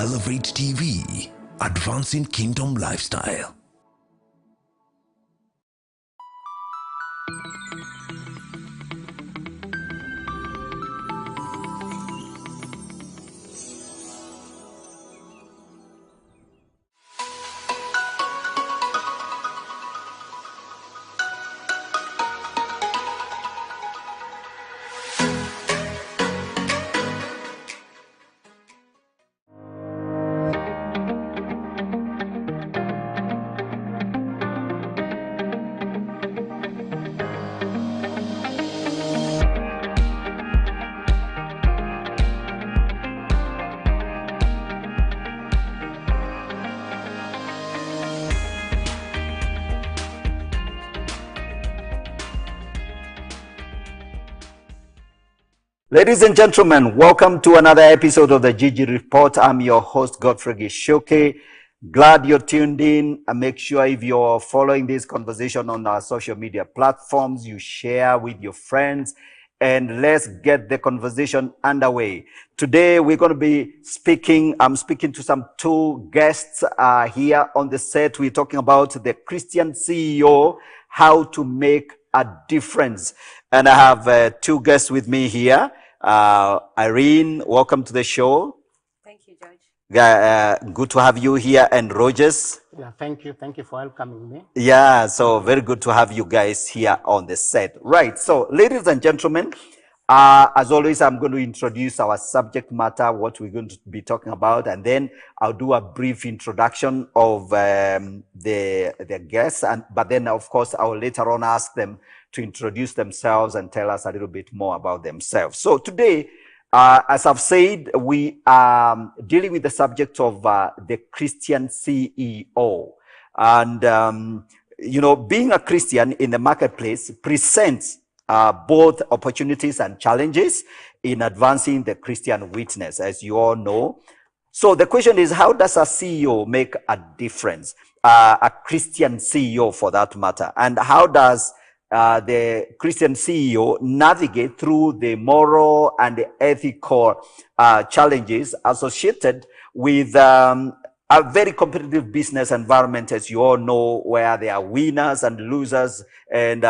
Elevate TV, advancing kingdom lifestyle. Ladies and gentlemen, welcome to another episode of the Gigi Report. I'm your host, Godfrey Gichuki. Glad you're tuned in. And make sure if you're following this conversation on our social media platforms, you share with your friends, and let's get the conversation underway. Today, we're going to be I'm speaking to some two guests here on the set. We're talking about the Christian CEO, how to make a difference. And I have two guests with me here. Irene, welcome to the show. Thank you, George. Good to have you here. And Rogers. Yeah, thank you. Thank you for welcoming me. Yeah, so very good to have you guys here on the set. Right, so ladies and gentlemen, as always, I'm going to introduce our subject matter, what we're going to be talking about, and then I'll do a brief introduction of the guests. But then, of course, I'll later on ask them to introduce themselves and tell us a little bit more about themselves. So today, as I've said, we are dealing with the subject of the Christian CEO. And, you know, being a Christian in the marketplace presents both opportunities and challenges in advancing the Christian witness, as you all know. So the question is, how does a CEO make a difference? A Christian CEO for that matter. And how does the Christian CEO navigate through the moral and the ethical challenges associated with a very competitive business environment, as you all know, where there are winners and losers, and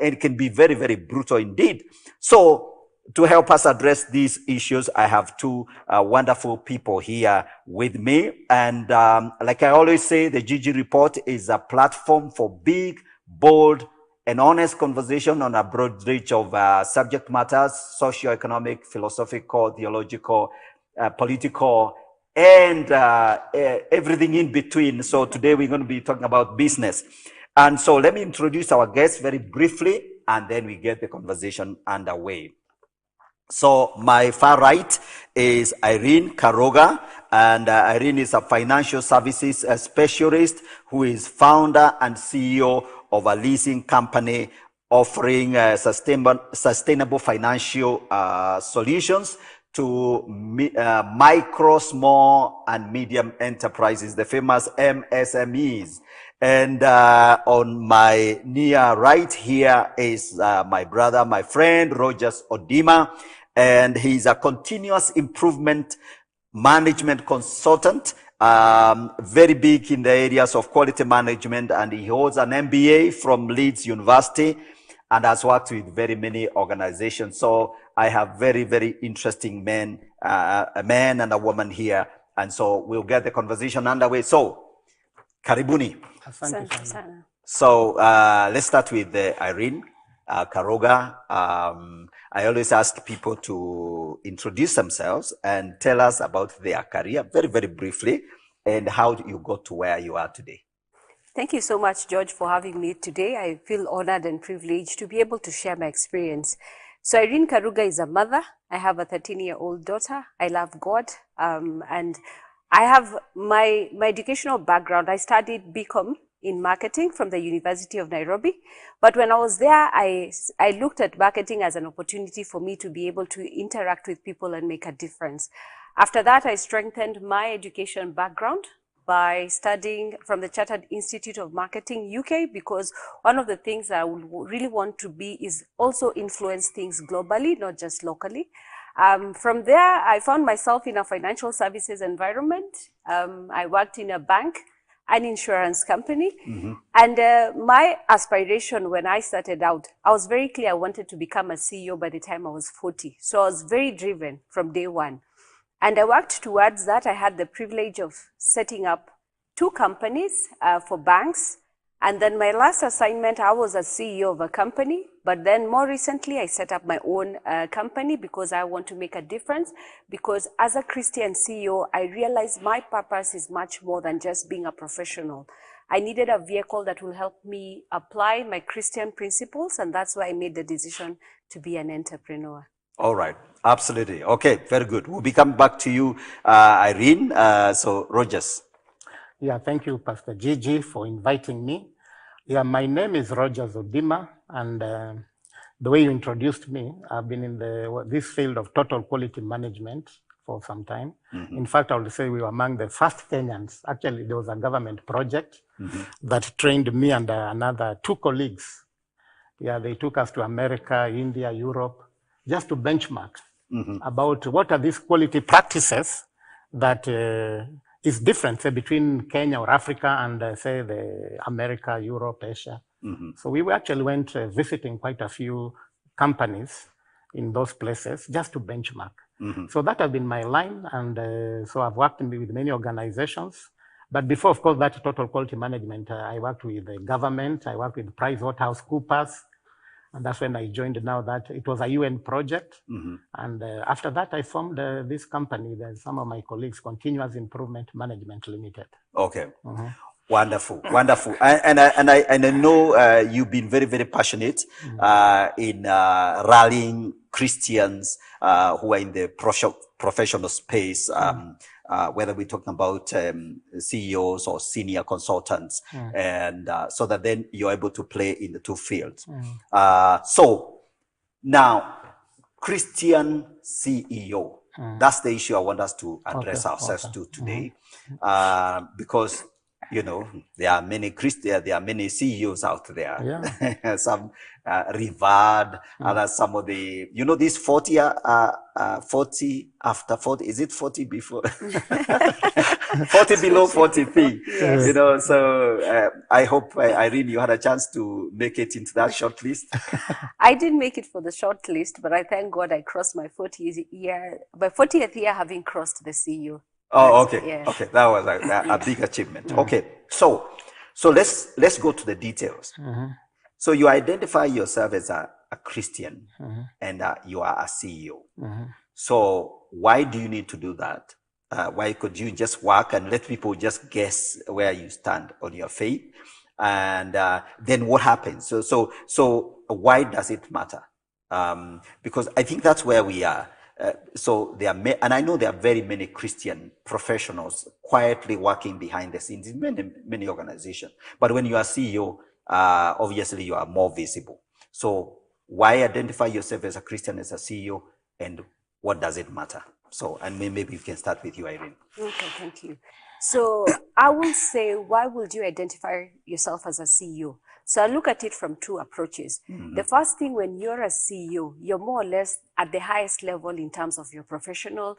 it can be very, very brutal indeed. So to help us address these issues, I have two wonderful people here with me. And like I always say, the Gigi Report is a platform for big, bold, and honest conversation on a broad range of subject matters: socio-economic, philosophical, theological, political, and everything in between. So today we're going to be talking about business. And so let me introduce our guests very briefly, and then we get the conversation underway. So my far right is Irene Karuga, and Irene is a financial services specialist who is founder and CEO of a leasing company offering sustainable financial solutions to micro, small, and medium enterprises, the famous MSMEs. And on my near right here is my brother, my friend, Rogers Odima, and he's a continuous improvement management consultant, very big in the areas of quality management, and he holds an MBA from Leeds University and has worked with very many organizations. So I have very, very interesting men, a man and a woman here. And so we'll get the conversation underway. So, karibuni. So let's start with Irene Karuga. I always ask people to introduce themselves and tell us about their career very, very briefly and how you got to where you are today. Thank you so much, George, for having me today. I feel honored and privileged to be able to share my experience. So Irene Karuga is a mother. I have a 13-year-old daughter. I love God. And I have my educational background. I studied BCom in marketing from the University of Nairobi. But when I was there, I looked at marketing as an opportunity for me to be able to interact with people and make a difference. After that, I strengthened my education background by studying from the Chartered Institute of Marketing UK, because one of the things that I would really want to be is also influence things globally, not just locally. From there, I found myself in a financial services environment. I worked in a bank, an insurance company. And my aspiration when I started out, I was very clear I wanted to become a CEO by the time I was 40. So I was very driven from day one. And I worked towards that. I had the privilege of setting up 2 companies for banks. And then my last assignment, I was a CEO of a company. But then more recently, I set up my own company because I want to make a difference. Because as a Christian CEO, I realized my purpose is much more than just being a professional. I needed a vehicle that will help me apply my Christian principles. And that's why I made the decision to be an entrepreneur. All right. Absolutely. Okay. Very good. We'll be coming back to you, Irene. So, Rogers. Yeah, thank you, Pastor Gigi, for inviting me. Yeah, my name is Rogers Odima, and the way you introduced me, I've been in this field of total quality management for some time. In fact, I would say we were among the first Kenyans. Actually, there was a government project that trained me and another 2 colleagues. Yeah, they took us to America, India, Europe, just to benchmark about what are these quality practices that is different, say, between Kenya or Africa and, say, the America, Europe, Asia. So we actually went visiting quite a few companies in those places just to benchmark. So that has been my line, and so I've worked with many organizations. But before, of course, that total quality management, I worked with the government, I worked with PricewaterhouseCoopers, and that's when I joined now that it was a UN project. And after that, I formed this company that some of my colleagues, Continuous Improvement Management Limited. Okay. Wonderful, wonderful. And I know you've been very, very passionate in rallying Christians who are in the professional space, whether we're talking about CEOs or senior consultants, and so that then you're able to play in the 2 fields. So now, Christian CEO, that's the issue I want us to address ourselves to today, because you know, there are many there are many CEOs out there. Yeah. Some revered, others some of the, you know, this 40 after 40, is it 40 before? 40 below 40 thing. Yes. You know, so I hope, Irene, you had a chance to make it into that short list. I didn't make it for the short list, but I thank God I crossed my 40th year having crossed the CEO. Oh, okay. Yeah. Okay. That was a big achievement. Okay. So let's go to the details. So you identify yourself as a Christian and you are a CEO. So why do you need to do that? Why could you just work and let people just guess where you stand on your faith? And then what happens? So why does it matter? Because I think that's where we are. So there are, and I know there are very many Christian professionals quietly working behind the scenes in many organizations. But when you are CEO, obviously you are more visible. So why identify yourself as a Christian, as a CEO, and what does it matter? So, and maybe we can start with you, Irene. Okay, thank you. So I will say, why would you identify yourself as a CEO? So I look at it from 2 approaches. The first thing, when you're a CEO, you're more or less at the highest level in terms of your professional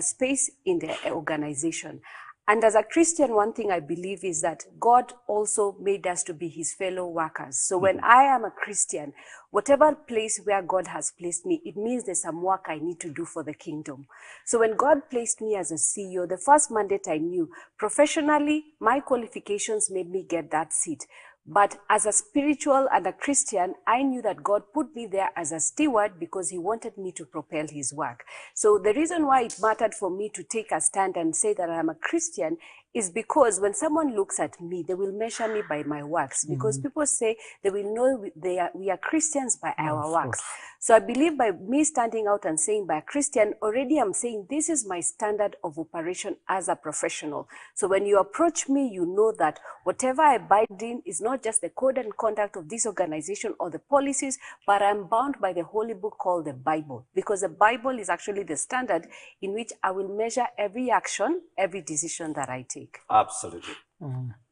space in the organization. And as a Christian, one thing I believe is that God also made us to be his fellow workers. So when I am a Christian, whatever place where God has placed me, it means there's some work I need to do for the kingdom. So when God placed me as a CEO, the first mandate I knew, professionally, my qualifications made me get that seat. But as a spiritual and a Christian, I knew that God put me there as a steward because he wanted me to propel his work. So the reason why it mattered for me to take a stand and say that I'm a Christian is because when someone looks at me, they will measure me by my works, because people say they will know we are Christians by our works. So I believe by me standing out and saying by a Christian, already I'm saying this is my standard of operation as a professional. So when you approach me, you know that whatever I abide in is not just the code and conduct of this organization or the policies, but I'm bound by the holy book called the Bible, because the Bible is actually the standard in which I will measure every action, every decision that I take. Absolutely.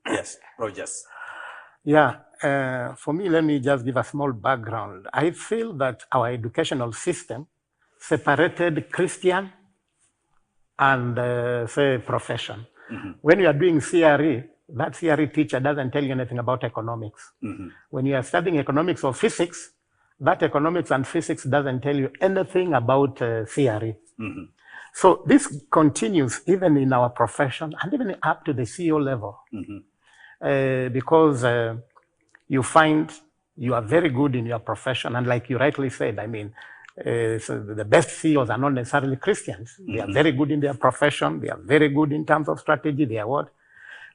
Yes, Rogers. Yeah, for me, let me just give a small background. I feel that our educational system separated Christian and say profession. When you are doing CRE, that CRE teacher doesn't tell you anything about economics. When you are studying economics or physics, that economics and physics doesn't tell you anything about CRE. So this continues even in our profession and even up to the CEO level. Because you find you are very good in your profession, and like you rightly said, I mean, so the best CEOs are not necessarily Christians. They are very good in their profession. They are very good in terms of strategy. They are what?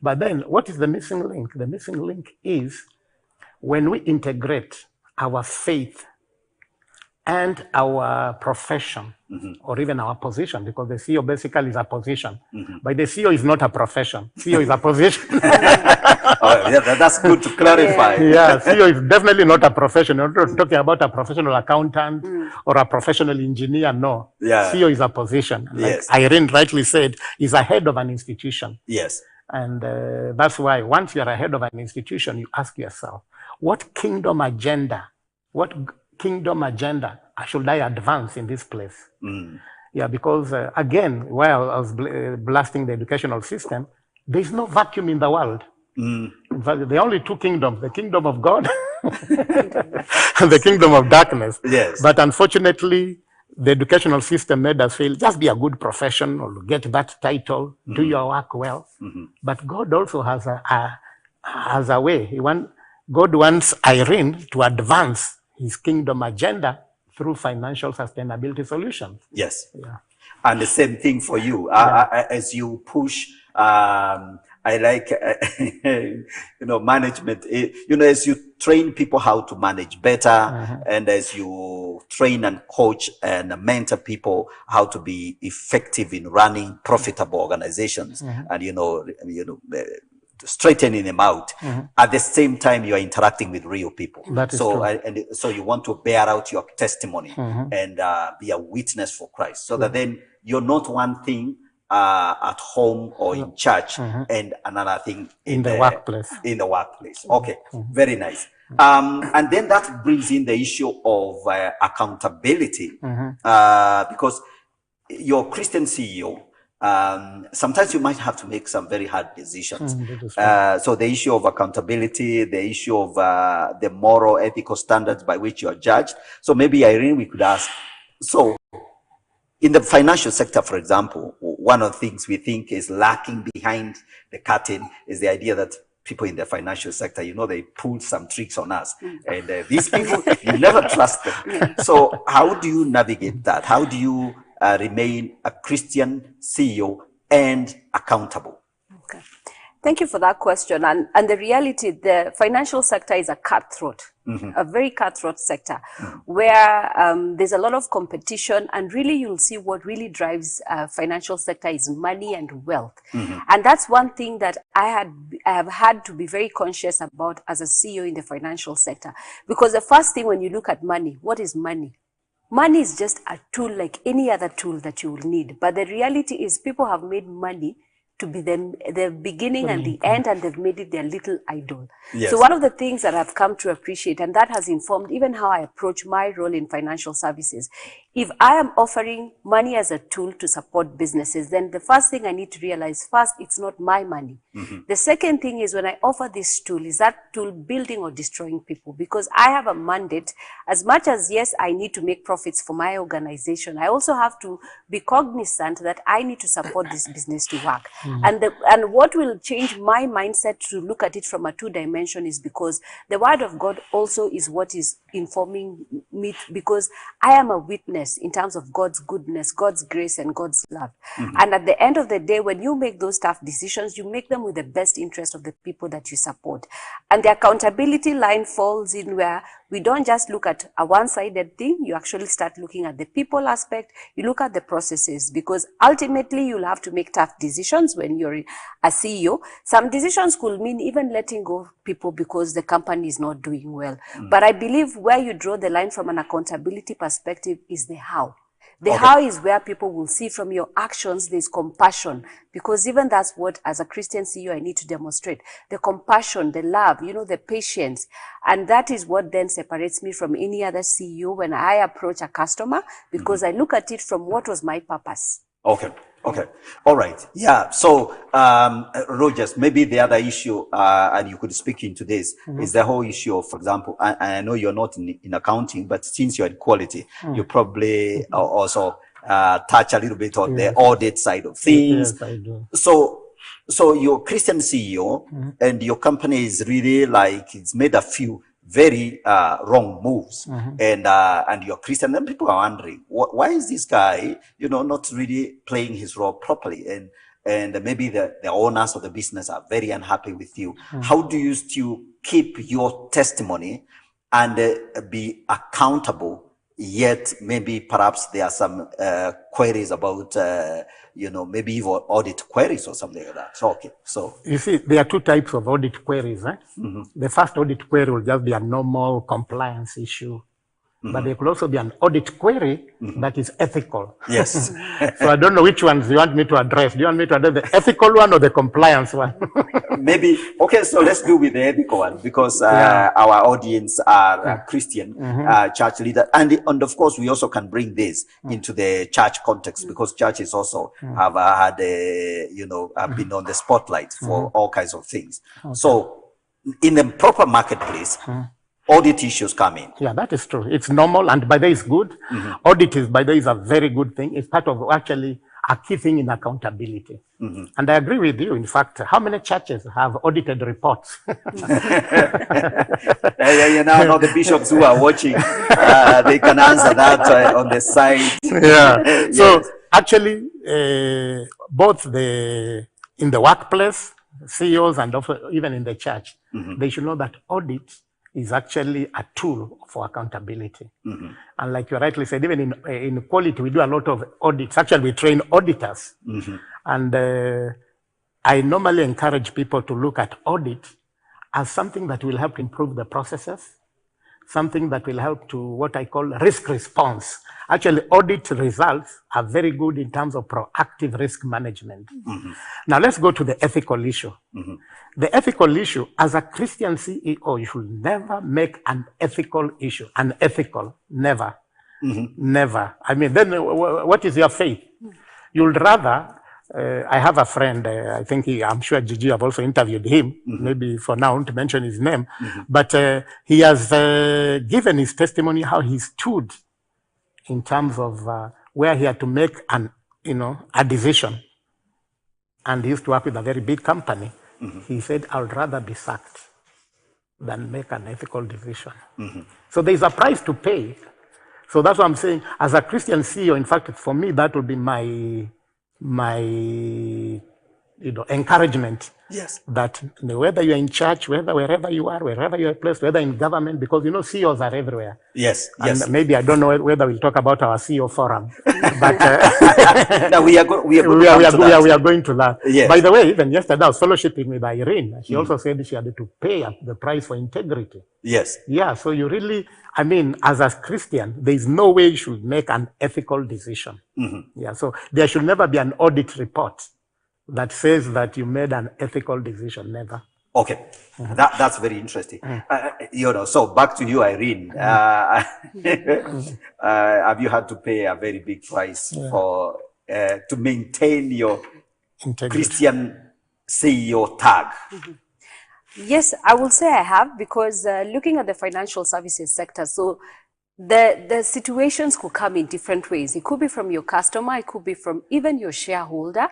But then what is the missing link? The missing link is when we integrate our faith and our profession, or even our position, because the CEO basically is a position. But the CEO is not a profession. CEO is a position. Oh, yeah, that's good to clarify. Yeah, CEO is definitely not a profession. You're not talking about a professional accountant or a professional engineer. No. Yeah. CEO is a position. Like Yes. Irene rightly said, is a head of an institution. Yes. And that's why once you're a head of an institution, you ask yourself, what kingdom agenda should I advance in this place? Yeah, because again, while I was blasting the educational system, there's no vacuum in the world. In fact, there are only two kingdoms, the kingdom of God and the kingdom of darkness. Yes. But unfortunately, the educational system made us feel, just be a good professional, get that title, do your work well. But God also has a way. God wants Irene to advance his kingdom agenda through financial sustainability solutions. Yes. Yeah. And the same thing for you. As you push, I like, management. As you train people how to manage better, and as you train and coach and mentor people how to be effective in running profitable organizations, and straightening them out. At the same time, you are interacting with real people. That is true. And so you want to bear out your testimony and be a witness for Christ, so that then you're not one thing at home or in church and another thing in the workplace. In the workplace. Okay, very nice. And then that brings in the issue of accountability, because your Christian CEO, sometimes you might have to make some very hard decisions. So the issue of accountability, the issue of the moral, ethical standards by which you are judged. So maybe, Irene, we could ask, so in the financial sector, for example, one of the things we think is lacking behind the curtain is the idea that people in the financial sector, they pulled some tricks on us. And these people, you never trust them. So how do you navigate that? How do you remain a Christian CEO and accountable? Okay. Thank you for that question. And the reality, the financial sector is a cutthroat, a very cutthroat sector, where there's a lot of competition, and really you'll see what really drives financial sector is money and wealth. And that's one thing that I have had to be very conscious about as a CEO in the financial sector. Because the first thing when you look at money, what is money? Money is just a tool like any other tool that you will need. But the reality is people have made money to be the beginning and the end, and they've made it their little idol. Yes. So one of the things that I've come to appreciate, and that has informed even how I approach my role in financial services, if I am offering money as a tool to support businesses, then the first thing I need to realize, first, it's not my money. The second thing is, when I offer this tool, is that tool building or destroying people? Because I have a mandate, as much as, yes, I need to make profits for my organization, I also have to be cognizant that I need to support this business to work. And what will change my mindset to look at it from a two-dimension is because the word of God also is what is informing me, because I am a witness in terms of God's goodness, God's grace, and God's love. And at the end of the day, when you make those tough decisions, you make them with the best interest of the people that you support. And the accountability line falls in where we don't just look at a one-sided thing. You actually start looking at the people aspect. You look at the processes, because ultimately you'll have to make tough decisions when you're a CEO. Some decisions could mean even letting go of people because the company is not doing well. But I believe where you draw the line from an accountability perspective is the how. The how is where people will see from your actions there's compassion, because even that's what, as a Christian CEO, I need to demonstrate. The compassion, the love, the patience. And that is what then separates me from any other CEO when I approach a customer, because I look at it from what was my purpose. Okay. All right. Yeah. So, Rogers, maybe the other issue, and you could speak into this, is the whole issue of, for example, and I know you're not in accounting, but since you're in quality, you probably also touch a little bit on the audit side of things. Yes, I do. So you're Christian CEO, and your company is really like, it's made a few very wrong moves, and you're Christian, and people are wondering, why is this guy, not really playing his role properly, and maybe the owners of the business are very unhappy with you. How do you still keep your testimony and be accountable, yet maybe perhaps there are some queries about maybe even audit queries or something like that. So you see, there are two types of audit queries. The first audit query will just be a normal compliance issue, but there could also be an audit query that is ethical. Yes. So I don't know which ones you want me to address. Do you want me to address the ethical one or the compliance one? Maybe, okay, so let's do with the ethical one, because our audience are Christian church leaders. And of course, we also can bring this into the church context, because churches also have had, have been on the spotlight for all kinds of things. So in the proper marketplace, audit issues come in. Yeah, that is true. It's normal, and by the way, it's good. Audit is, by the way, is a very good thing. It's part of actually a key thing in accountability. And I agree with you. In fact, how many churches have audited reports? Now the bishops who are watching, they can answer that on the side. Yeah. So actually, both in the workplace, CEOs, and also even in the church, they should know that audit is actually a tool for accountability. And like you rightly said, even in quality, we do a lot of audits. Actually, we train auditors. And I normally encourage people to look at audit as something that will help improve the processes, something that will help to what I call risk response. Actually, audit results are very good in terms of proactive risk management. Now, let's go to the ethical issue. The ethical issue, as a Christian CEO, you should never make an ethical issue. Unethical, never. Never. I mean, then what is your faith? You'd rather, I have a friend, I think I'm sure Gigi have also interviewed him, maybe for now to mention his name, but he has given his testimony how he stood in terms of where he had to make a decision. And he used to work with a very big company. He said, I'd rather be sacked than make an ethical decision. So there's a price to pay. So that's what I'm saying. As a Christian CEO, in fact, for me, that would be my encouragement. Yes. That whether you're in church, wherever you are, wherever you're placed, whether in government, because CEOs are everywhere. Yes. And maybe I don't know whether we'll talk about our CEO forum, but no, we are going to that. Yes. By the way, even yesterday I was fellowshipping with Irene. She also said she had to pay the price for integrity. Yes. Yeah. So you really, as a Christian, there is no way you should make an ethical decision. Yeah. So there should never be an audit report that says that you made an ethical decision. Never. Okay, that's very interesting. So back to you, Irene. Have you had to pay a very big price for to maintain your integrity. Christian CEO tag? Yes, I will say I have, because looking at the financial services sector, so the situations could come in different ways. It could be from your customer, it could be from even your shareholder.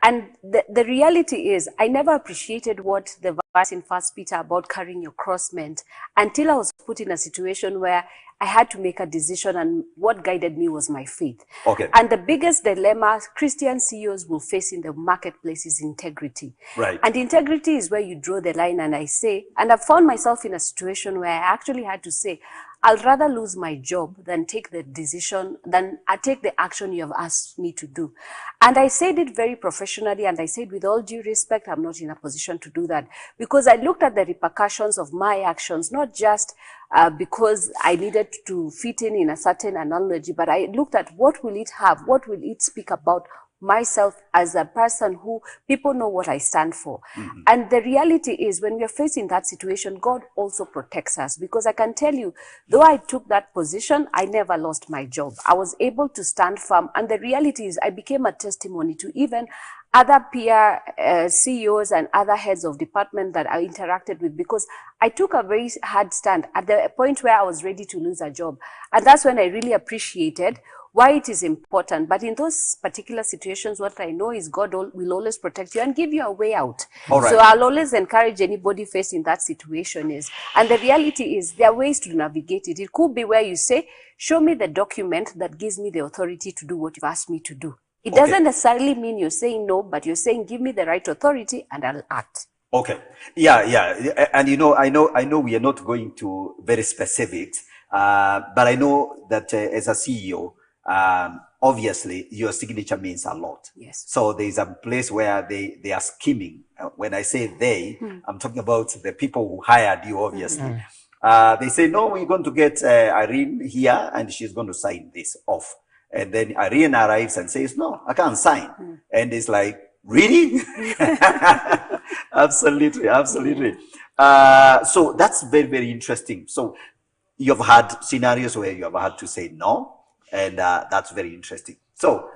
And the reality is, I never appreciated what the verse in 1 Peter about carrying your cross meant until I was put in a situation where I had to make a decision, and what guided me was my faith. Okay. And the biggest dilemma Christian CEOs will face in the marketplace is integrity. Right. And integrity is where you draw the line, and I say, and I've found myself in a situation where I actually had to say, I'll rather lose my job than take the decision, than I take the action you have asked me to do. And I said it very professionally, and I said with all due respect, I'm not in a position to do that, because I looked at the repercussions of my actions, not just because I needed to fit in a certain analogy, but I looked at what will it have, what will it speak about myself as a person who people know what I stand for. And the reality is, when we are facing that situation, God also protects us, because I can tell you, though I took that position, I never lost my job. I was able to stand firm. And the reality is, I became a testimony to even other peer CEOs and other heads of department that I interacted with, because I took a very hard stand at the point where I was ready to lose a job. And that's when I really appreciated why it is important. But in those particular situations, what I know is God will always protect you and give you a way out. All right. So I'll always encourage anybody facing that situation is, and the reality is, there are ways to navigate it. It could be where you say, show me the document that gives me the authority to do what you've asked me to do. It doesn't necessarily mean you're saying no, but you're saying, give me the right authority and I'll act. Okay. Yeah. And I know we are not going to very specifics, but I know that as a CEO, obviously your signature means a lot. Yes. So there's a place where they are scheming. When I say they, I'm talking about the people who hired you, obviously. They say, no, we're going to get Irene here and she's going to sign this off. And then Irene arrives and says, no, I can't sign. And it's like, really? Absolutely. So that's very, very interesting. So you've had scenarios where you have had to say no. And that's very interesting. So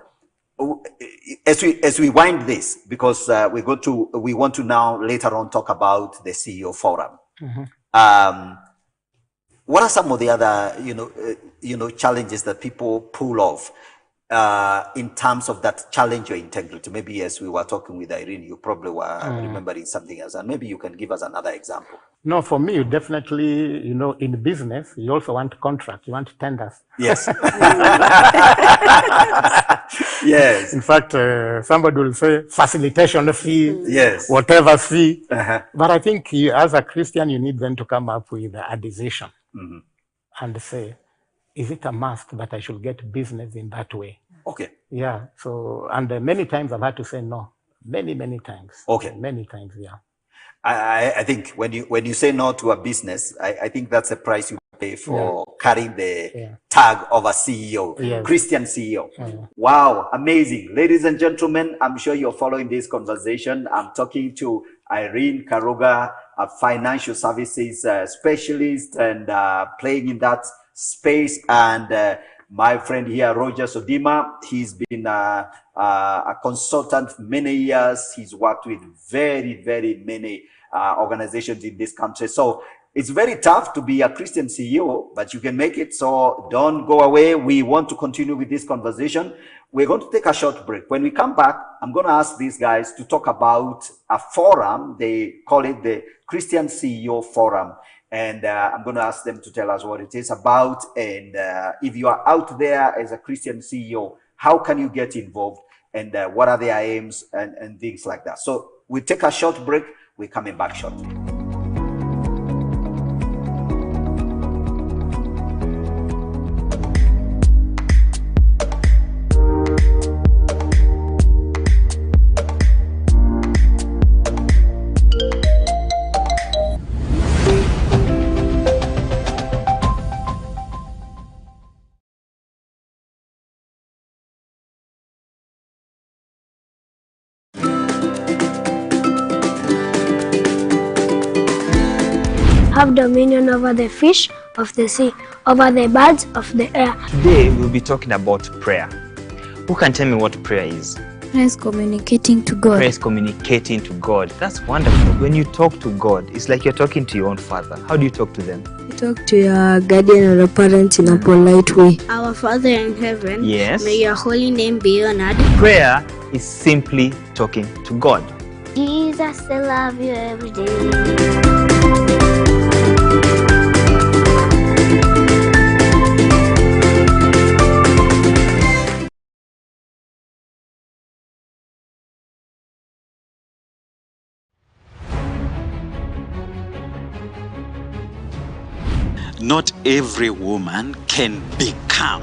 as we wind this, because we want to now later on talk about the CEO forum. What are some of the other challenges that people pull off in terms of that challenge your integrity? Maybe as we were talking with Irene, you probably were remembering something else, and maybe you can give us another example. No, for me, you definitely, in business, you also want contract, you want tenders. Yes. Yes. In fact, somebody will say facilitation fee, yes, whatever fee. But I think as a Christian, you need then to come up with a decision and say, is it a must that I should get business in that way? Okay. Yeah. So, and many times I've had to say no. Many times. Okay. Many times, yeah. I think when you say no to a business, I think that's a price you pay for carrying the tag of a CEO, Christian CEO. Wow, amazing. Ladies and gentlemen, I'm sure you're following this conversation. I'm talking to Irene Karuga, a financial services specialist and playing in that space. And my friend here, Odima, he's been a consultant for many years. He's worked with very many organizations in this country. So it's very tough to be a Christian CEO, but you can make it. So don't go away. We want to continue with this conversation. We're going to take a short break. When we come back, I'm going to ask these guys to talk about a forum. They call it the Christian CEO Forum. And I'm going to ask them to tell us what it is about. And if you are out there as a Christian CEO, how can you get involved? And what are their aims and things like that. So we take a short break. We're coming back shortly. Have dominion over the fish of the sea, over the birds of the air. Today we'll be talking about prayer. Who can tell me what prayer is? Prayer is communicating to God. Prayer is communicating to God. That's wonderful. When you talk to God, it's like you're talking to your own father. How do you talk to them? You talk to your guardian or a parent in a polite way. Our Father in heaven, Yes. may your holy name be honored. Prayer is simply talking to God. Jesus, I love you every day. not every woman can become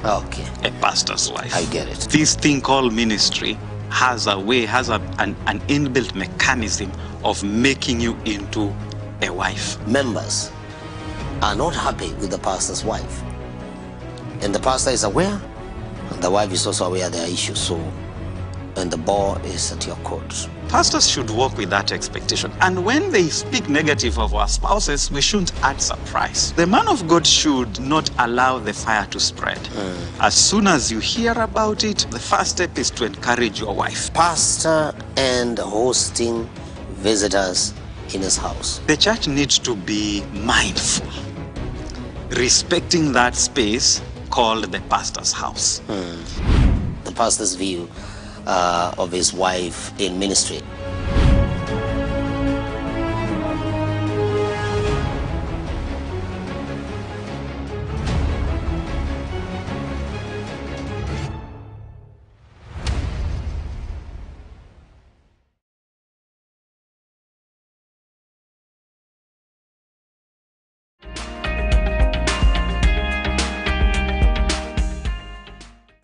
Okay. a pastor's wife. I get it. This thing called ministry has a way, an inbuilt mechanism of making you into a wife. Members are not happy with the pastor's wife. And the pastor is aware, and the wife is also aware there are issues. So, and the ball is at your court. Pastors should work with that expectation. And when they speak negative of our spouses, we shouldn't add surprise. The man of God should not allow the fire to spread. As soon as you hear about it, the first step is to encourage your wife. Pastor and hosting visitors in his house. The church needs to be mindful, respecting that space called the pastor's house. The pastor's view of his wife in ministry.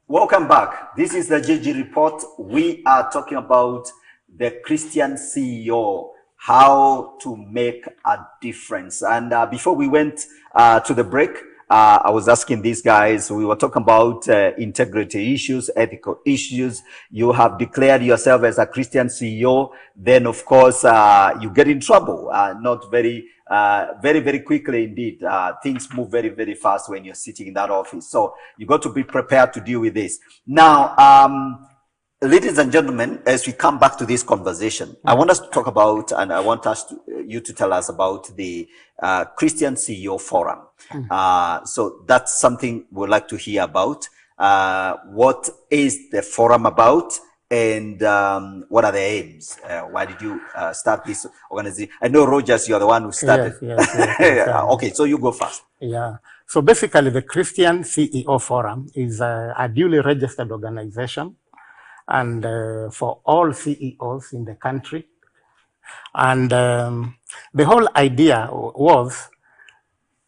Welcome back. This is the JG Report. We are talking about the Christian CEO, how to make a difference. And before we went to the break, I was asking these guys, we were talking about integrity issues, ethical issues. You have declared yourself as a Christian CEO. Then, of course, you get in trouble, not very quickly indeed. Things move very, very fast when you're sitting in that office. So you got to be prepared to deal with this. Now, ladies and gentlemen, as we come back to this conversation, I want us to talk about, and I want you to tell us about the Christian CEO Forum. So that's something we'd like to hear about. What is the forum about? And what are the aims? Why did you start this organization? I know, Rogers, you're the one who started. Yes. Okay, so you go first. Yeah. So basically, the Christian CEO Forum is a duly registered organization, and for all CEOs in the country. And the whole idea was,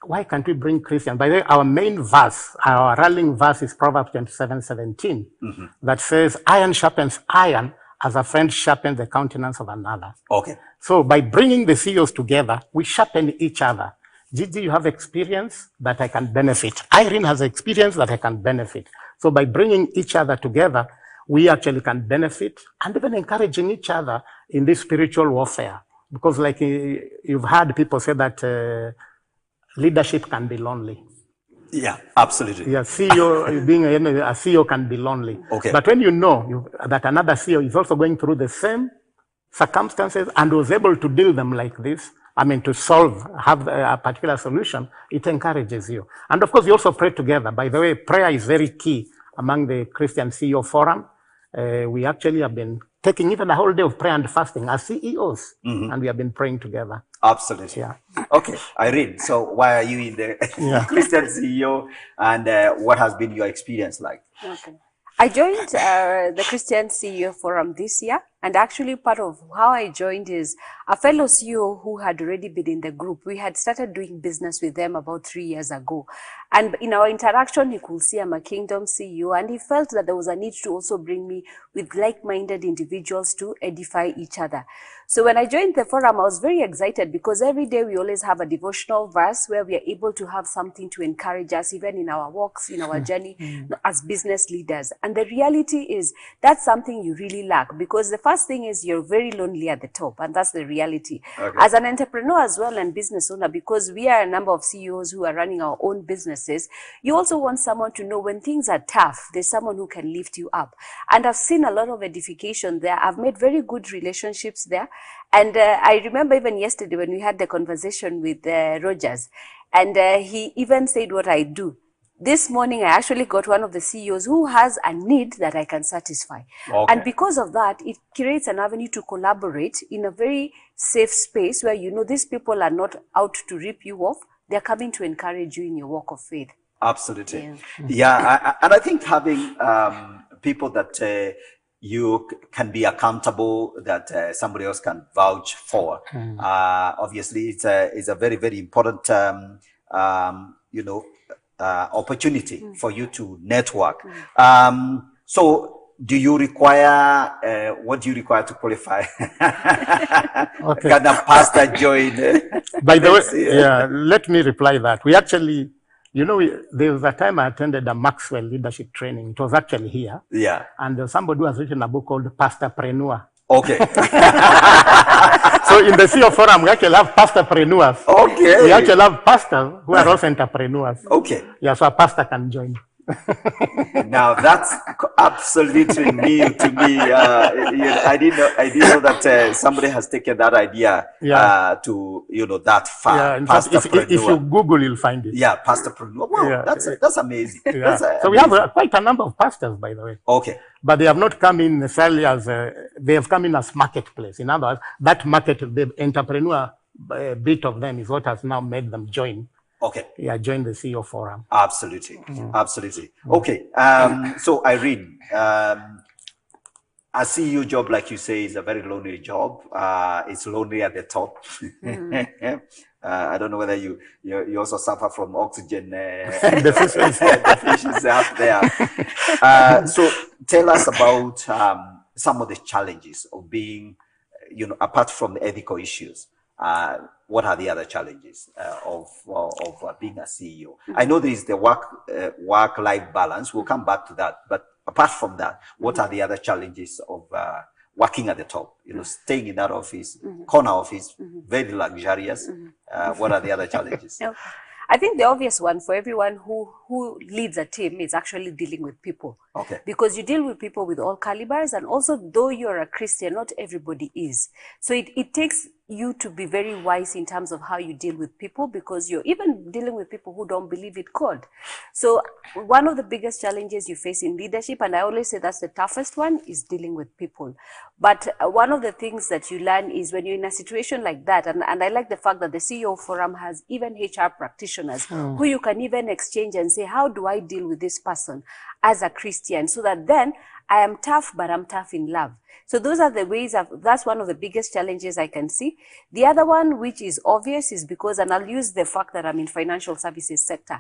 why can't we bring Christians? By the way, our main verse, our rallying verse is Proverbs 27:17, that says, iron sharpens iron as a friend sharpens the countenance of another. Okay. So by bringing the CEOs together, we sharpen each other. Gigi, you have experience that I can benefit. Irene has experience that I can benefit. So by bringing each other together, we actually can benefit, and even encouraging each other in this spiritual warfare. Because like you've heard people say that leadership can be lonely. Yeah, absolutely. Yeah, CEO, being a CEO can be lonely. Okay. But when you know that another CEO is also going through the same circumstances and was able to deal them like this, I mean, to have a particular solution, it encourages you. And of course, you also pray together. By the way, prayer is very key among the Christian CEO Forum. We actually have been taking even a whole day of prayer and fasting as CEOs, and we have been praying together. Absolutely. Yeah. Okay, Irene, so why are you in the Christian CEO, and what has been your experience like? Okay. I joined the Christian CEO Forum this year, and actually part of how I joined is a fellow CEO who had already been in the group. We had started doing business with them about 3 years ago. And in our interaction, he could see I'm a Kingdom CEO, and he felt that there was a need to also bring me with like-minded individuals to edify each other. So when I joined the forum, I was very excited because every day we always have a devotional verse where we are able to have something to encourage us, even in our walks, in our journey as business leaders. And the reality is that's something you really lack, because the first thing is you're very lonely at the top, and that's the reality. Okay. As an entrepreneur as well and business owner, because we are a number of CEOs who are running our own businesses, you also want someone to know when things are tough, there's someone who can lift you up. And I've seen a lot of edification there. I've made very good relationships there. And I remember even yesterday when we had the conversation with Rogers, and he even said what I do. This morning, I actually got one of the CEOs who has a need that I can satisfy. Okay. And because of that, it creates an avenue to collaborate in a very safe space where you know these people are not out to rip you off. They're coming to encourage you in your walk of faith. Absolutely. Yeah, and I think having people that you can be accountable, that somebody else can vouch for. Obviously, it's a very, very important you know, opportunity for you to network. So do you require, what do you require to qualify? Okay. Can a pastor join? By the way, yeah, let me reply that. We actually, you know, there was a time I attended a Maxwell leadership training. It was actually here. Yeah. And somebody who has written a book called Pastorpreneur. Okay. So in the CEO forum, we actually have pastorpreneurs. Okay. We actually have pastors who are also entrepreneurs. Okay. Yeah, so a pastor can join. Now that's absolutely new to me. I didn't know that somebody has taken that idea to, you know, that far. Yeah, in fact, if you Google, you'll find it. Yeah, pastorpreneur. Wow, Yeah. that's amazing. Yeah. That's So we have quite a number of pastors, by the way. Okay. But they have not come in necessarily as they have come in as marketplace. In other words, that market, the entrepreneur bit of them is what has now made them join. Okay. Yeah, join the CEO forum. Absolutely. Absolutely. Okay. So Irene, a CEO job, like you say, is a very lonely job. It's lonely at the top. I don't know whether you also suffer from oxygen deficiency up there. So tell us about some of the challenges of being, you know, apart from the ethical issues. What are the other challenges of being a CEO? I know there is the work-life balance. We'll come back to that. But apart from that, what are the other challenges of working at the top? You know, staying in that office, corner office, very luxurious. What are the other challenges? I think the obvious one for everyone who leads a team is actually dealing with people. Okay. Because you deal with people with all calibers, and also though you're a Christian, not everybody is. So it takes you to be very wise in terms of how you deal with people, because you're even dealing with people who don't believe in God. So one of the biggest challenges you face in leadership, and I always say that's the toughest one, is dealing with people. But one of the things that you learn is when you're in a situation like that, and I like the fact that the CEO Forum has even HR practitioners who you can even exchange and say, how do I deal with this person as a Christian, so that then I am tough, but I'm tough in love. So those are the ways that's one of the biggest challenges I can see. The other one, which is obvious, is because, and I'll use the fact that I'm in financial services sector,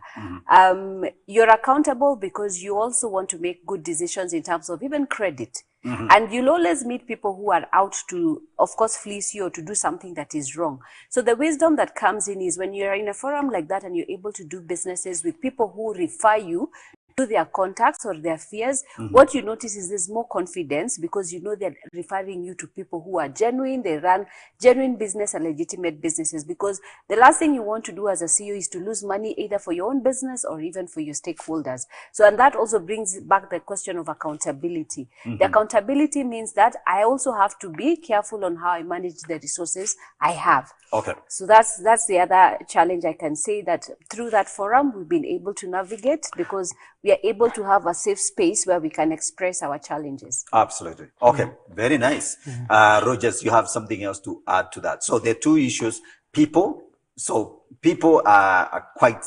you're accountable because you also want to make good decisions in terms of even credit. And you'll always meet people who are out to, of course, fleece you or to do something that is wrong. So the wisdom that comes in is when you're in a forum like that and you're able to do businesses with people who refer you to their contacts or their fears, what you notice is there's more confidence, because you know they're referring you to people who are genuine, they run genuine business and legitimate businesses, because the last thing you want to do as a CEO is to lose money either for your own business or even for your stakeholders. So, and that also brings back the question of accountability. The accountability means that I also have to be careful on how I manage the resources I have. Okay. So that's the other challenge I can say, that through that forum we've been able to navigate, because we are able to have a safe space where we can express our challenges. Absolutely. Okay. Very nice. Rogers, you have something else to add to that. So there are two issues. People. So people are quite,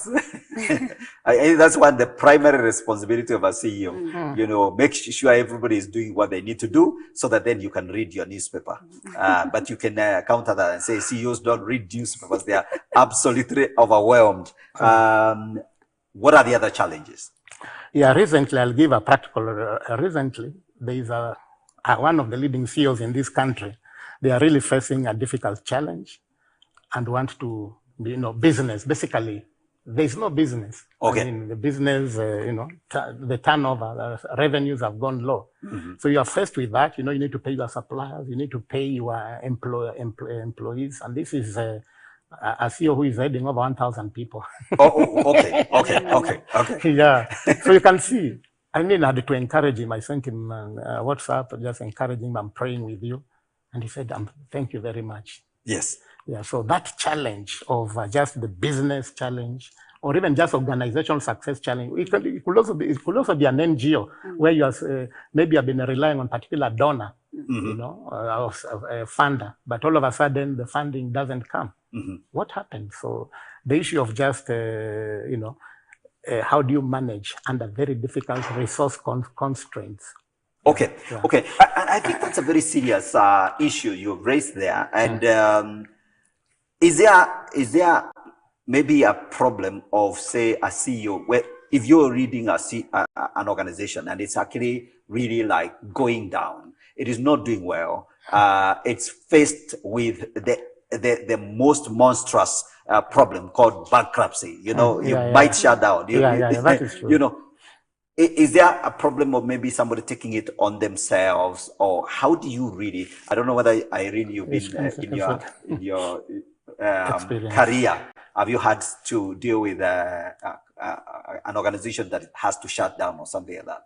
I think that's one, the primary responsibility of a CEO. You know, make sure everybody is doing what they need to do, so that then you can read your newspaper. But you can counter that and say CEOs don't read newspapers. They are absolutely overwhelmed. What are the other challenges? Yeah, recently, I'll give a practical, recently, there is one of the leading CEOs in this country. They are really facing a difficult challenge and want to, you know, business. Basically, there's no business. Okay. I mean, the business, you know, the turnover, the revenues have gone low. So you are faced with that. You know, you need to pay your suppliers, you need to pay your employees. And this is a CEO who is heading over 1,000 people. Okay. Yeah. So you can see, I mean, I had to encourage him. I sent him WhatsApp, just encouraging him, I'm praying with you. And he said, thank you very much. Yes. Yeah, so that challenge of just the business challenge, or even just organizational success challenge, it could also be an NGO where you are maybe have been relying on particular donor, you know, a funder, but all of a sudden the funding doesn't come. What happens? So the issue of just you know, how do you manage under very difficult resource constraints? Okay. Yeah. Okay. I think that's a very serious issue you've raised there. And is there maybe a problem of, say, a CEO, where if you're reading an organization and it's actually really like going down, it is not doing well. It's faced with the most monstrous problem called bankruptcy. You know, you might shut down. That is true. You know, is there a problem of maybe somebody taking it on themselves, or how do you really? I don't know whether, Irene, you've been in your career. Have you had to deal with an organization that has to shut down or something like that?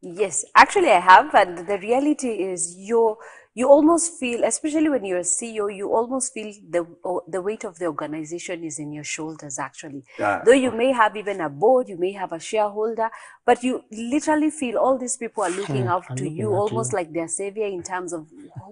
Yes, actually I have, and the reality is you almost feel, especially when you're a CEO, you almost feel the weight of the organization is in your shoulders, actually. Though you may have even a board, you may have a shareholder, but you literally feel all these people are looking out to you, almost like their savior in terms of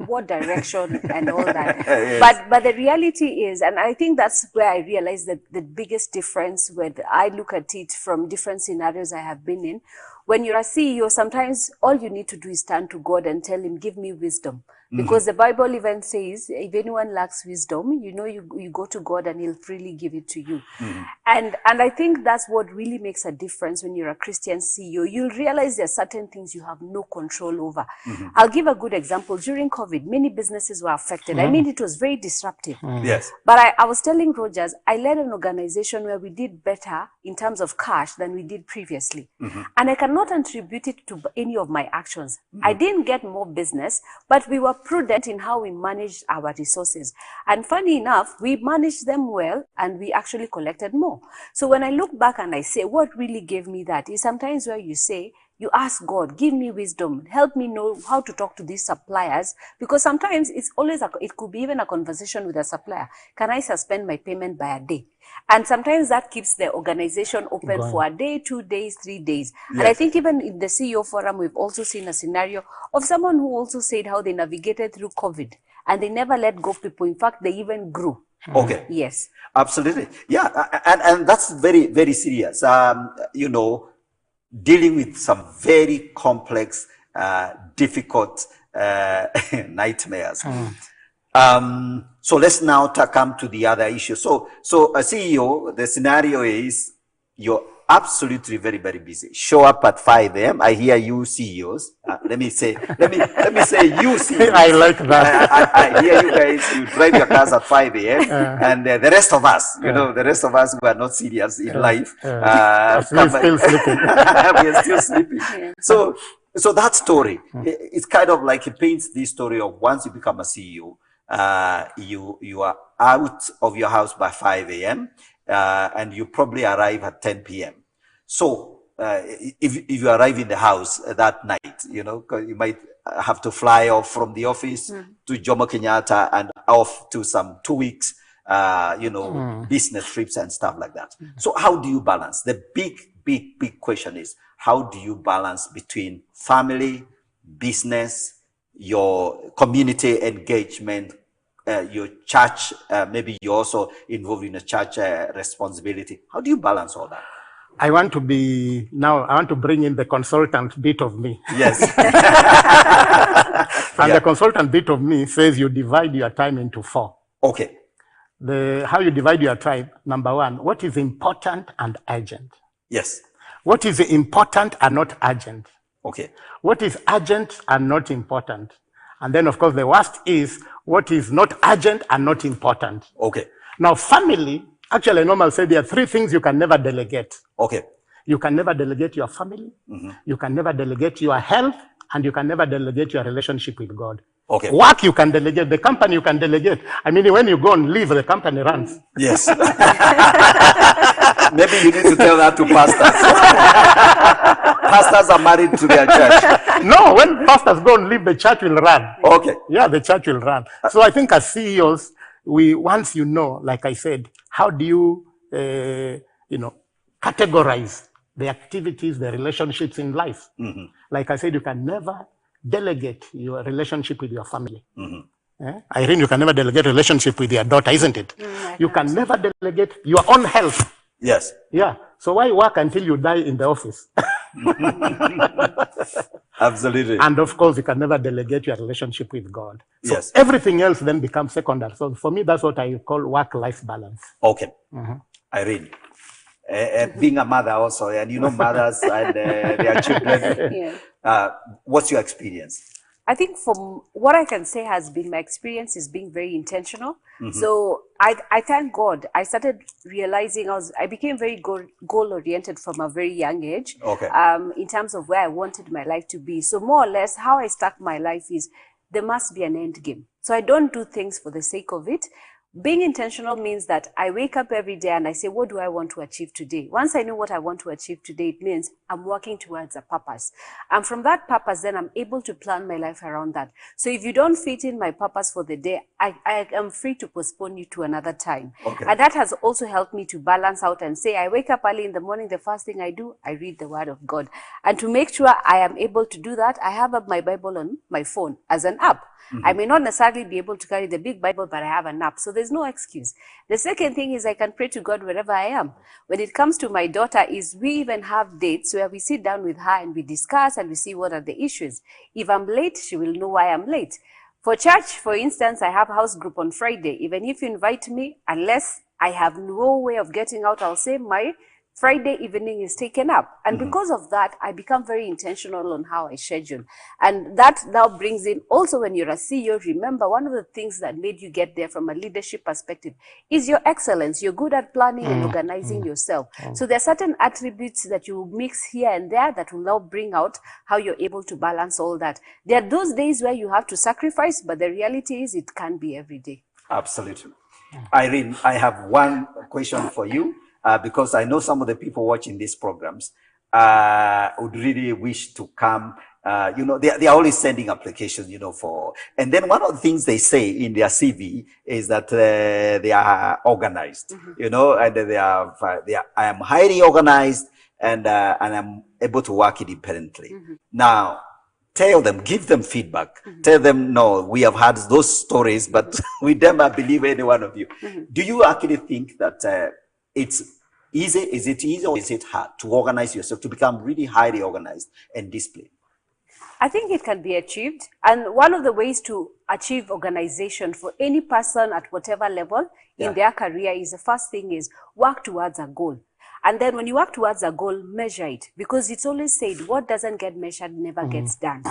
what direction and all that. Yes. But the reality is, and I think that's where I realized that the biggest difference when I look at it from different scenarios I have been in, when you're a CEO, sometimes all you need to do is turn to God and tell him, give me wisdom. Because the Bible even says, if anyone lacks wisdom, you know, you go to God and he'll freely give it to you. And I think that's what really makes a difference when you're a Christian CEO. You'll realize there are certain things you have no control over. I'll give a good example. During COVID, many businesses were affected. I mean, it was very disruptive. Yes. But I was telling Rogers, I led an organization where we did better in terms of cash than we did previously. And I cannot attribute it to any of my actions. I didn't get more business, but we were prudent in how we managed our resources. And funny enough, we managed them well and we actually collected more. So when I look back and I say, what really gave me that is sometimes where you say, you ask God, give me wisdom, help me know how to talk to these suppliers, because sometimes it's always, it could be even a conversation with a supplier. Can I suspend my payment by a day? And sometimes that keeps the organization open for a day, 2 days, 3 days. Yes. And I think even in the CEO forum, we've also seen a scenario of someone who also said how they navigated through COVID and they never let go of people. In fact, they even grew. Okay. Yes. Absolutely. Yeah. And that's very, very serious. You know, dealing with some very complex, difficult nightmares. So let's now come to the other issue. So a CEO, the scenario is you're absolutely very, very busy. Show up at 5 a.m. I hear you CEOs. Let me say you CEOs. I like that. I hear you guys, you drive your cars at 5 a.m. And the rest of us, you know, the rest of us who are not serious in life. We're still sleeping. We're still sleeping. So that story, it's kind of like it paints this story of once you become a CEO, you are out of your house by 5 a.m. And you probably arrive at 10 p.m. So if you arrive in the house that night, you know, you might have to fly off from the office to Jomo Kenyatta and off to some 2 weeks, you know, business trips and stuff like that. So how do you balance? The big question is, how do you balance between family, business, your community engagement, your church, maybe you're also involved in a church responsibility. How do you balance all that? I want to bring in the consultant bit of me. Yes. And the consultant bit of me says you divide your time into 4. Okay. How you divide your time, number 1, what is important and urgent? Yes. What is important and not urgent? Okay. What is urgent and not important? And then, of course, the worst is what is not urgent and not important. Okay. Now, family, actually, Normal said there are 3 things you can never delegate. Okay. You can never delegate your family, you can never delegate your health, and you can never delegate your relationship with God. Okay. Work you can delegate, the company you can delegate. I mean, when you go and leave, the company runs. Yes. Maybe you need to tell that to pastors. Pastors are married to their church. No, when pastors go and leave, the church will run. Okay. Yeah, the church will run. So I think as CEOs, once you know, like I said, how do you, you know, categorize the activities, the relationships in life? Like I said, you can never delegate your relationship with your family. Irene, you can never delegate relationship with your daughter, isn't it? You can never delegate your own health. Yes. Yeah. So why work until you die in the office? Absolutely. And of course, you can never delegate your relationship with God. So yes. Everything else then becomes secondary. So for me, that's what I call work-life balance. Okay. Irene, being a mother also, and you know mothers and their children, what's your experience? I think from what I can say has been my experience is being very intentional. So I thank God. I started realizing I became very goal-oriented from a very young age. In terms of where I wanted my life to be. So more or less how I start my life is there must be an end game. So I don't do things for the sake of it. Being intentional means that I wake up every day and I say, what do I want to achieve today? Once I know what I want to achieve today, it means I'm working towards a purpose. And from that purpose, then I'm able to plan my life around that. So if you don't fit in my purpose for the day, I am free to postpone you to another time. And that has also helped me to balance out and say, I wake up early in the morning, the first thing I do, I read the word of God. And to make sure I am able to do that, I have my Bible on my phone as an app. I may not necessarily be able to carry the big Bible, but I have an app. So there's no excuse. The second thing is I can pray to God wherever I am. When it comes to my daughter, is we even have dates where we sit down with her and we discuss and we see what are the issues. If I'm late, she will know why I'm late. For church, for instance, I have house group on Friday. Even if you invite me, unless I have no way of getting out, I'll say my Friday evening is taken up. And because of that, I become very intentional on how I schedule. And that now brings in also when you're a CEO, remember one of the things that made you get there from a leadership perspective is your excellence. You're good at planning and organizing yourself. So there are certain attributes that you mix here and there that will now bring out how you're able to balance all that. There are those days where you have to sacrifice, but the reality is it can't be every day. Absolutely. Irene, I have one question for you. Because I know some of the people watching these programs would really wish to come. You know, they are always sending applications, you know, and then one of the things they say in their CV is that they are organized, you know, and I am highly organized and I'm able to work independently. Now, tell them, give them feedback. Tell them, no, we have had those stories, but we never believe any one of you. Do you actually think that it's easy? Is it easy or is it hard to organize yourself, to become really highly organized and disciplined? I think it can be achieved. And one of the ways to achieve organization for any person at whatever level in their career is the first thing is work towards a goal. And then when you work towards a goal, measure it. Because it's always said, what doesn't get measured never gets done.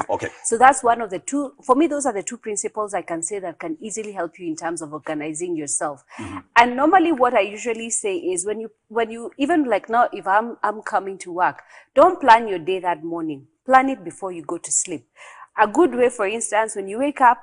So that's one of the two, for me, those are the two principles I can say that can easily help you in terms of organizing yourself. And normally what I usually say is when you even like now, if I'm coming to work, don't plan your day that morning. Plan it before you go to sleep. A good way, for instance, when you wake up,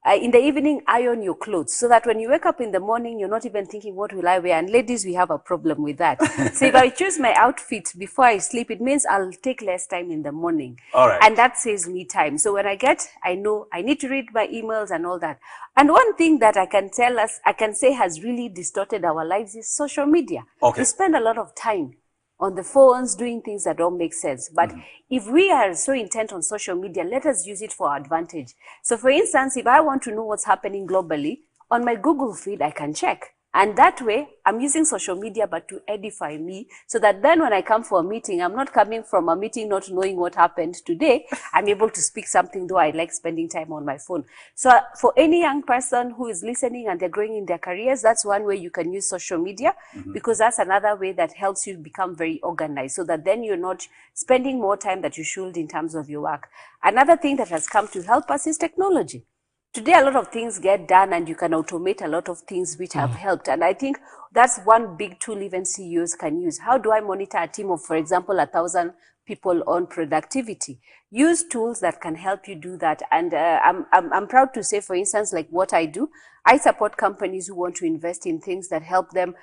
in the evening, iron your clothes so that when you wake up in the morning, you're not even thinking, what will I wear? And ladies, we have a problem with that. So if I choose my outfit before I sleep, it means I'll take less time in the morning. And that saves me time. So when I know I need to read my emails and all that. And one thing that I can say has really distorted our lives is social media. We spend a lot of time on the phones doing things that don't make sense. But if we are so intent on social media, let us use it for our advantage. So for instance, if I want to know what's happening globally, on my Google feed, I can check. And that way, I'm using social media, but to edify me, so that then when I come for a meeting, I'm not coming from a meeting not knowing what happened today. I'm able to speak something, though I like spending time on my phone. So for any young person who is listening and they're growing in their careers, that's one way you can use social media, because that's another way that helps you become very organized, so that then you're not spending more time that you should in terms of your work. Another thing that has come to help us is technology. Today, a lot of things get done and you can automate a lot of things which have helped. And I think that's one big tool even CEOs can use. How do I monitor a team of, for example, 1,000 people on productivity? Use tools that can help you do that. And I'm proud to say, for instance, like what I do, I support companies who want to invest in things that help them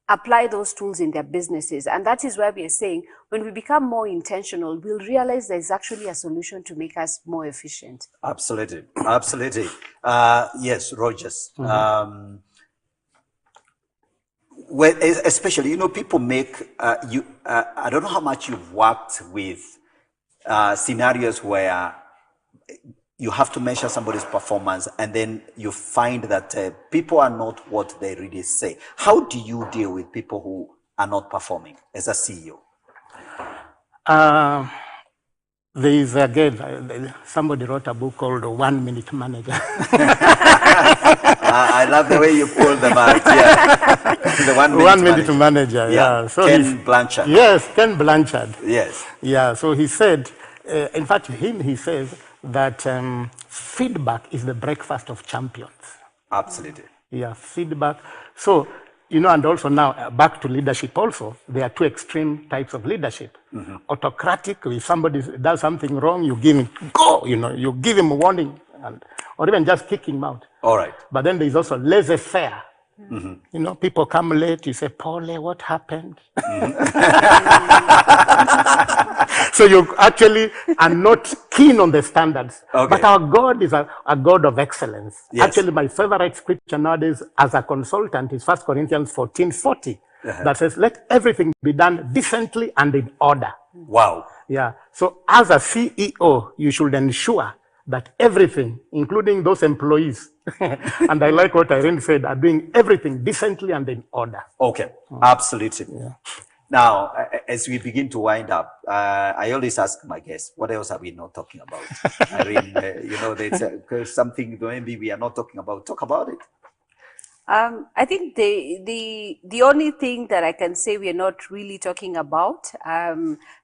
apply those tools in their businesses. And that is why we are saying when we become more intentional, we'll realize there's actually a solution to make us more efficient. Absolutely. Absolutely. Yes, Rogers. Well, especially, you know, people make, I don't know how much you've worked with scenarios where you have to measure somebody's performance and then you find that people are not what they really say. How do you deal with people who are not performing as a CEO? There is, again, somebody wrote a book called 1 Minute Manager. I love the way you pull them out. Yeah. The one-minute manager. Yeah. So Ken Blanchard. Yes, Ken Blanchard. Yes. Yeah. So he said, in fact, he says that feedback is the breakfast of champions. Absolutely. Yeah, feedback. So, and also now back to leadership also, there are two extreme types of leadership. Autocratic, if somebody does something wrong, you give him, go, you give him a warning, or even just kick him out. All right. But then there's also laissez-faire. People come late, you say, Paule, what happened? So you actually are not keen on the standards. Okay. But our God is a God of excellence. Yes. Actually, my favorite scripture nowadays as a consultant is 1 Corinthians 14:40. That says, let everything be done decently and in order. Wow. Yeah. So as a CEO, you should ensure that everything, including those employees, and I like what Irene said, are doing everything decently and in order. Okay, absolutely. Yeah. Now, as we begin to wind up, I always ask my guests, what else are we not talking about? Irene, there's something maybe we are not talking about. Talk about it. I think the only thing that I can say we're not really talking about,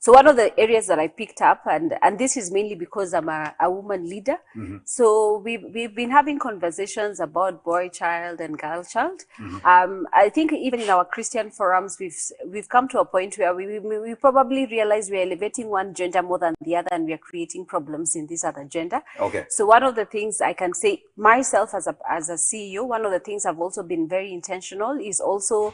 so one of the areas that I picked up, and this is mainly because I'm a woman leader, so we've been having conversations about boy child and girl child. I think even in our Christian forums, we've come to a point where we probably realize we're elevating one gender more than the other, and we're creating problems in this other gender. Okay. So one of the things I can say myself as a CEO, one of the things I've also been very intentional is also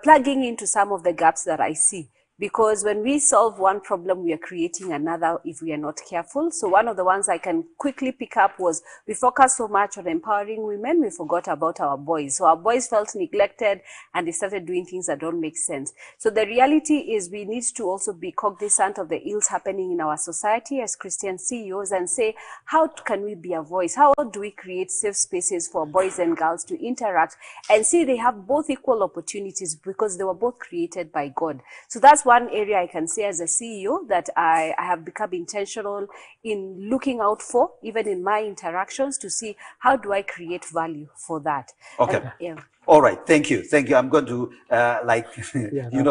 plugging into some of the gaps that I see. Because when we solve one problem, we are creating another if we are not careful. So one of the ones I can quickly pick up was we focused so much on empowering women, we forgot about our boys. So our boys felt neglected and they started doing things that don't make sense. So the reality is we need to also be cognizant of the ills happening in our society as Christian CEOs and say, how can we be a voice? How do we create safe spaces for boys and girls to interact and see they have both equal opportunities because they were both created by God. So that's one area I can say as a CEO that I have become intentional in looking out for, even in my interactions, to see how do I create value for that. Okay. Yeah. All right. Thank you. Thank you. I'm going to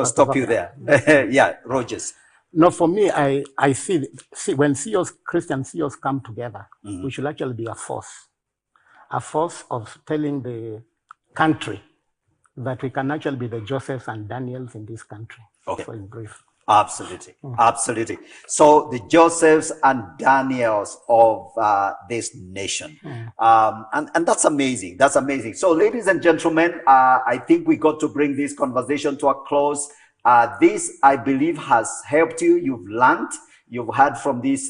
stop you there. Yeah, Rogers. No, for me, I see when CEOs, Christian CEOs come together, we should actually be a force of telling the country that we can actually be the Josephs and Daniels in this country. Okay. So in brief. Absolutely. Absolutely. So the Josephs and Daniels of this nation. And that's amazing. That's amazing. So ladies and gentlemen, I think we got to bring this conversation to a close. This, I believe, has helped you. You've learned. You've heard from these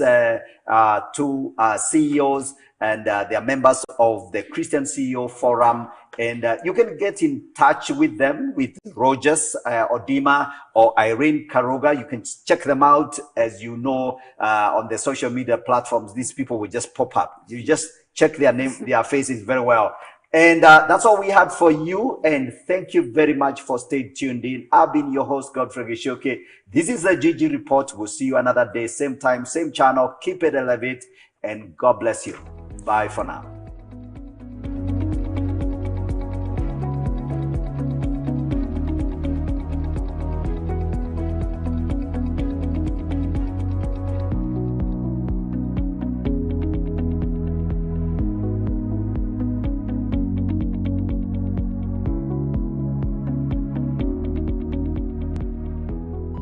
two CEOs, and they are members of the Christian CEO Forum. And you can get in touch with them, with Rogers, Odima, or Irene Karuga. You can check them out, as you know, on the social media platforms. These people will just pop up. You just check their name, their faces very well. And that's all we had for you. And thank you very much for staying tuned in. I've been your host, Godfrey Gichuki. This is the GG Report. We'll see you another day, same time, same channel. Keep it elevate, and God bless you. Bye for now.